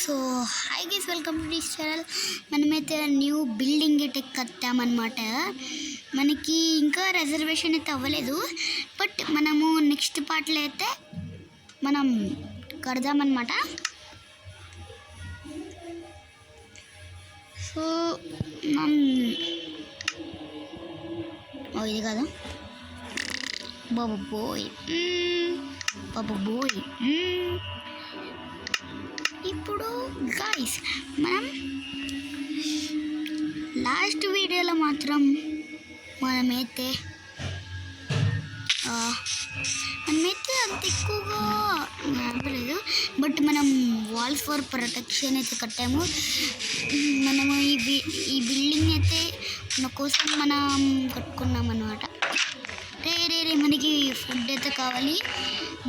So hi guys, welcome to this channel. మనమైతే new building అయితే కట్టామన్నమాట. మనకి ఇంకా రిజర్వేషన్ అయితే అవ్వలేదు, బట్ మనము నెక్స్ట్ పార్ట్లో అయితే మనం కడదామన్నమాట. సో ఇది కదా బాబు బోయ్ ఇప్పుడు గాయ్స్ లాస్ట్ వీడియోలో మాత్రం మనమైతే అంత ఎక్కువగా నడపలేదు, బట్ మనం వాల్స్ ఫర్ ప్రొటెక్షన్ అయితే కట్టాము. మనము ఈ బిల్డింగ్ అయితే మన కోసం మనం కట్టుకున్నాం అన్నమాట. రే మనకి ఫుడ్ అయితే కావాలి,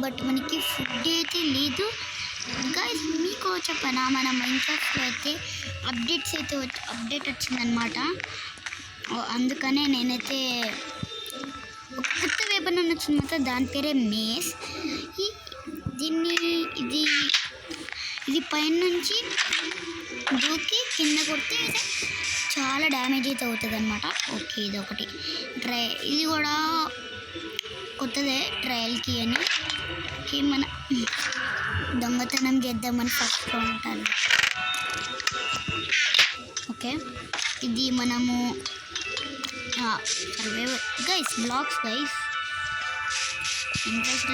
బట్ మనకి ఫుడ్ అయితే లేదు. గాయ్స్ మీకు చెప్పనా, మన మైన్క్రాఫ్ట్లో అయితే అప్డేట్ వచ్చిందనమాట. అందుకనే నేనైతే ఒక కొత్త వెపన్ వచ్చిందన్నమాట. దాని పేరే మేస్. ఇది పైనుంచి దూకి కింద కొడితే చాలా డ్యామేజ్ అయితే అవుతుంది అనమాట. ఓకే, ఇది ఒకటి ఇది కూడా కొత్తదే, ట్రయల్కి అని మన దొంగతనం చేద్దామని ఫస్ట్ ఉంటాను. ఓకే, ఇది మనము గైస్ బ్లాక్స్ గైస్ ఇంట్రెస్ట్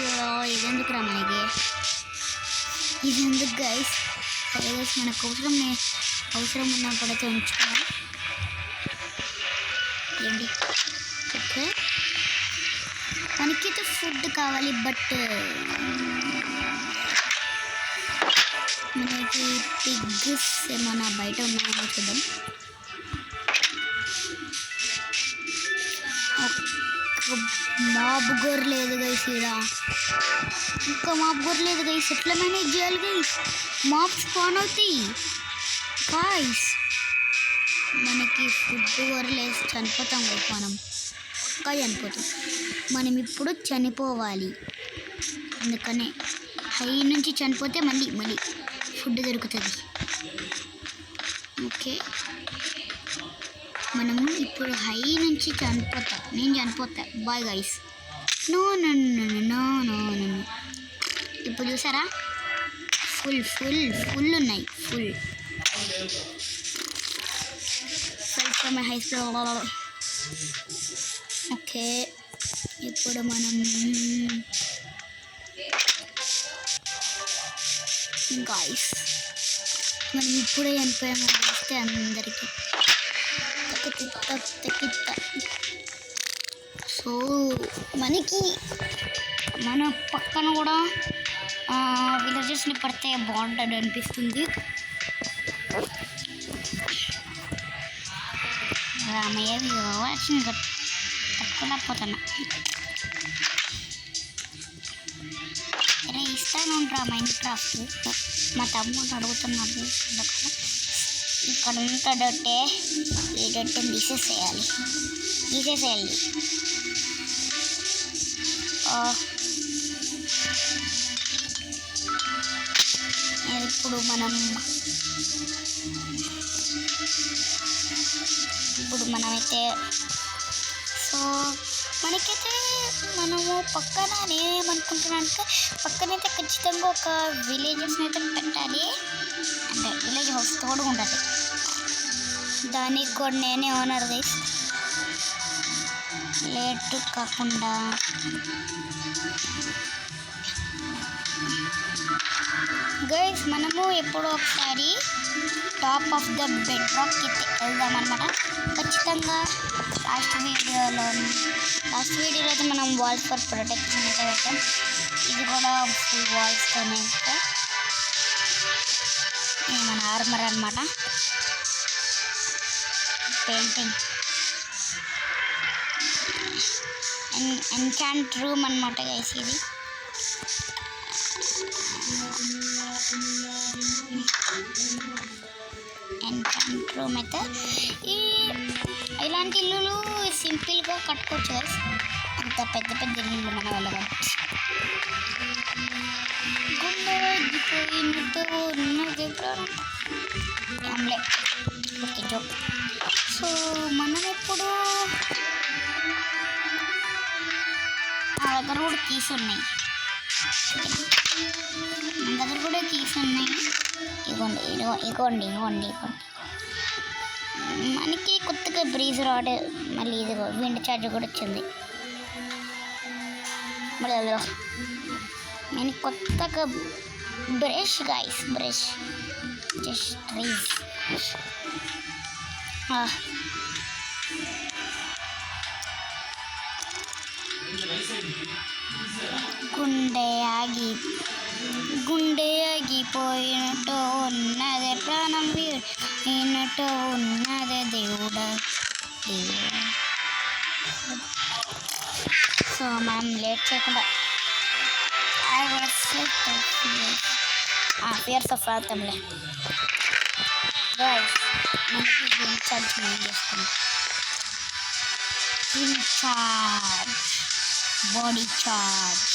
ఇదెందుకు రా మనకి, ఇదెందుకు గైస్. సరే గైస్, మనకు అవసరం ఉన్నప్పుడైతే ఉంచుకోవాలి ఏంటి. ఓకే, మనకైతే ఫుడ్ కావాలి, బట్ మనకి పిగ్స్ ఏమైనా బయట ఉన్నాయో చూద్దాం. మాబ్ గొర్రె లేదు గైస్, ఇంకా మాబ్ గొర్రె లేదు గైస్. ఎట్లా మేనేజ్ చేయాలి గైస్? మాబ్ స్పాన్ అవుతాయి గైస్. మనకి ఫుడ్ గొర్రెలేసి చనిపోతాం గైస్, మనం ఇంకా చనిపోతాం. మనం ఇప్పుడు చనిపోవాలి, అందుకనే హై నుంచి చనిపోతే మళ్ళీ ఫుడ్ దొరుకుతుంది. ఓకే, మనము ఇప్పుడు హై నుంచి నేను చనిపోతా. Bye guys. నో. ఇప్పుడు చూసారా, ఫుల్ ఉన్నాయి. High speed. ఓకే, ఇప్పుడు మనం గాయ్స్ ఇప్పుడే చనిపోయాము వస్తే అందరికీ. సో మనకి మన పక్కన కూడా విలేజెస్ని పడితే బాగుంటుంది అనిపిస్తుంది. రామయ్య వచ్చింది కట్టుకోలేకపోతున్నా. అరే ఇస్తాను రా మైన్క్రాఫ్ట్. మా తమ్ముడు అడుగుతున్నాడు. ఇక్కడ అంతా డొట్టే, ఈ డొట్టెని తీసేసేయాలి. ఇప్పుడు మనమైతే సో మనకైతే మనము పక్కన నేనేమనుకుంటున్నానంటే పక్కనైతే ఖచ్చితంగా ఒక విలేజెస్ని అయితే పెట్టాలి. అంటే విలేజ్ హౌస్ తోడు ఉంటుంది, దానికి కూడా నేనే ఓనర్ గైస్. లేట్ కాకుండా గైస్ మనము ఎప్పుడో ఒకసారి top of the bed rock అయితే వెళ్దామన్నమాట. ఖచ్చితంగా లాస్ట్ వీడియోలో అయితే మనం వాల్స్ ఫర్ ప్రొటెక్షన్ అయితే పెట్టాం. ఇది కూడా ఫుల్ వాల్స్తోనే అయితే మన ఆర్మర్ అన్నమాట. పెయింటింగ్ ఎన్కాంట్ రూమ్ అన్నమాట గైస్. ఇది ఎన్కాంట్ రూమ్ అయితే ఇలాంటి ఇల్లులు సింపుల్గా కట్టుకోవచ్చు గైస్. అంత పెద్ద ఇల్లు మన వల్ల గుండె ఏంలే ఓకే జోక్. సో మనం ఇప్పుడు నా దగ్గర కూడా కీస్ ఉన్నాయి, మన దగ్గర కూడా కీస్ ఉన్నాయి. ఇగోండి ఇగోండి ఇగోండి ఇగోండి. మనకి కొత్తగా బ్రీజ్ రాడ్, మళ్ళీ ఇదిగో విండ్ ఛార్జ్ కూడా వచ్చింది. మళ్ళీ మనకి కొత్తగా brush guys, brush just rise. గుండె ఆగిపోయినట్టు ఉన్నదే, ప్రాణం వీడినట్టు ఉన్నదే దేవుడా. సో మనం లేట్ చేయకుండా ఫియర్స్ ఆఫ్ ఆతంలే గైస్. మనకి విండ్ ఛార్జ్ ఏం చేస్తుంది, wind charge, body charge.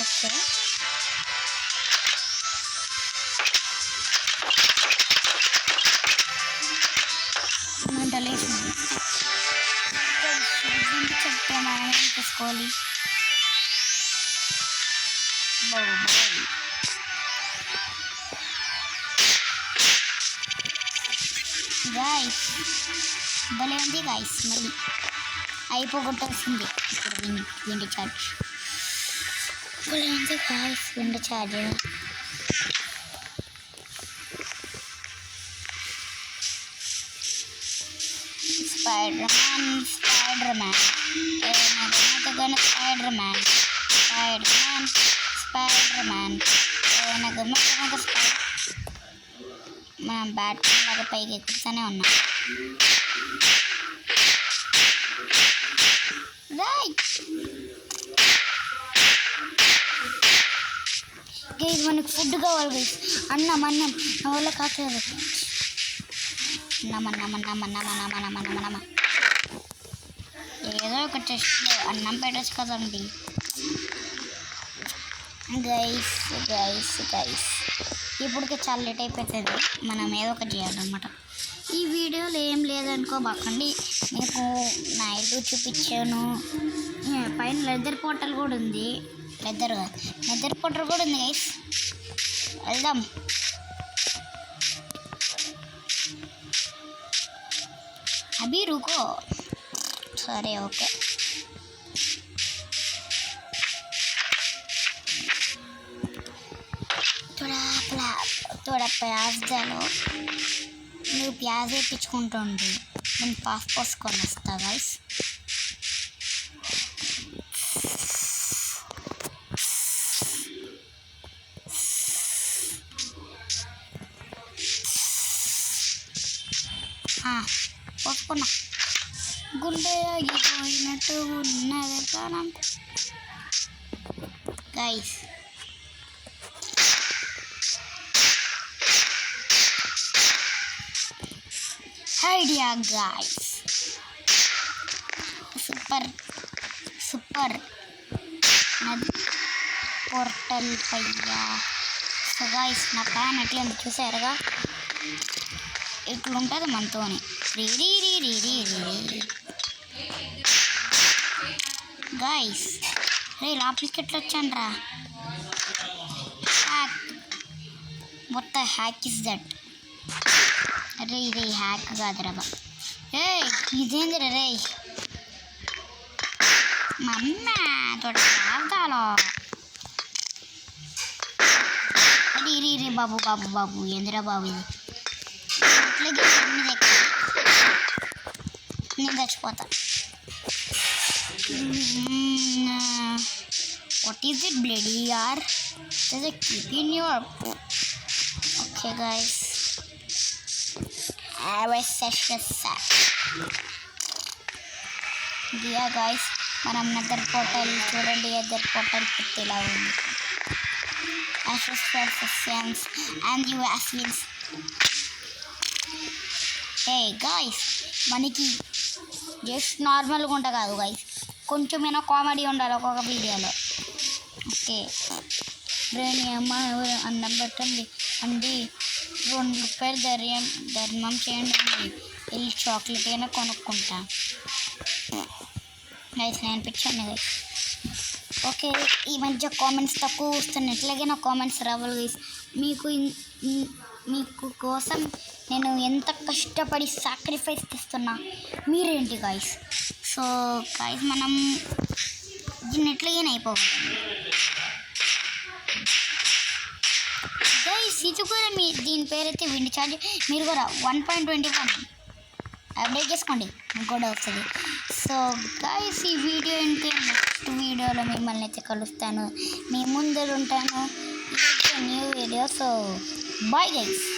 Okay చెప్పాను తీసుకోవాలి. గాయస్ భలే ఉంది గాయస్. మళ్ళీ అయిపోగొట్టాల్సింది ఇప్పుడు విండ్ ఛార్జ్. భలే ఉంది guys wind charge. Spider man మనం బ్యాట్మెన్ లాగా పైకి ఎక్కుతూనే ఉన్నాం. గైస్ మనకి ఫుడ్ కావాలి గైస్. అన్నం నా వల్ల కాదు. ఏదో ఒక టెస్ట్లో అన్నం పెట్టచ్చు కదండి గైస్. ఇప్పటికే చాలా లేట్ అయిపోతుంది, మనం ఏదో ఒకటి చేయాలన్నమాట. ఈ వీడియోలో ఏం లేదనుకోబాకండి, మీకు నా ఇల్లు చూపించాను. పైన లెదర్ పోర్టల్ కూడా ఉంది, లెదర్ పోర్టల్ కూడా ఉంది గైస్. వెళ్దాం. అభి రుకో. సరే ఓకే. थोड़ा प्याज डालो. నువ్వు ప్యాజ్ వేయించుకుంటుండు, నేను పాస్ పోసుకొని వస్తా గైస్. పోసుకున్నా. గుండె ఆగిపోయినట్టు ఉన్నది ప్రాణం guys. Idea guys, super portal పయ్యా. సో గాయ్స్ నా ప్లాన్ ఎట్లా చూసారుగా, ఇట్లుంటుంది మనతోని. గాయ్స్ రే లోపలికి ఎట్లా వచ్చాను రా. Hack, what the hack is that? అరే ఇది హ్యాక్ కాదురా బా. ఇదేందిరా రే, మా అమ్మ తోటి కాదాలో. రీ బాబు ఏందిరా బాబు ఇది? ఇట్లాగే మీద నేను చచ్చిపోతా. వాట్ ఈస్ ఇట్ బ్లడీ యార్? there's a keep in your okay guys, I was such a sack. దియా గాయస్ మనం నెదర్ పోర్టల్ చూడండి, నెదర్ పోర్టల్ పెట్టేలా ఉంది. Ashes Saints and you Aswins. Hey guys, మనకి జస్ట్ నార్మల్గా ఉంటా కాదు గైస్, కొంచెమైనా కామెడీ ఉండాలి ఒక్కొక్క వీడియోలో. ఓకే, బ్రెయిన్ అమ్మ అన్నం పెట్టండి అండి, ₹2 ధర్మం చేయండి అండి, వెళ్ళి చాక్లెట్ అయినా కొనుక్కుంటా గైస్. నేను పిచ్చాను గైస్. ఓకే, ఈ మధ్య కామెంట్స్ తక్కువ వస్తున్నాయి, ఎట్లాగే నా కామెంట్స్ రావాలి గైస్. మీకు కోసం నేను ఎంత కష్టపడి సాక్రిఫైస్ చేస్తున్నా మీరేంటి గైస్. సో గైస్ మనం దీన్ని ఎట్లాగైనా అయిపోవాలి గైస్. ఇది కూడా దీని పేరైతే విండి ఛార్జ్. మీరు కూడా 1.21 అప్డేట్ చేసుకోండి, మీకు కూడా వస్తుంది. సో గైస్ ఈ వీడియో ఏంటి, నెక్స్ట్ వీడియోలో మిమ్మల్ని అయితే కలుస్తాను, మీ ముందర ఉంటాను. New video. So bye guys.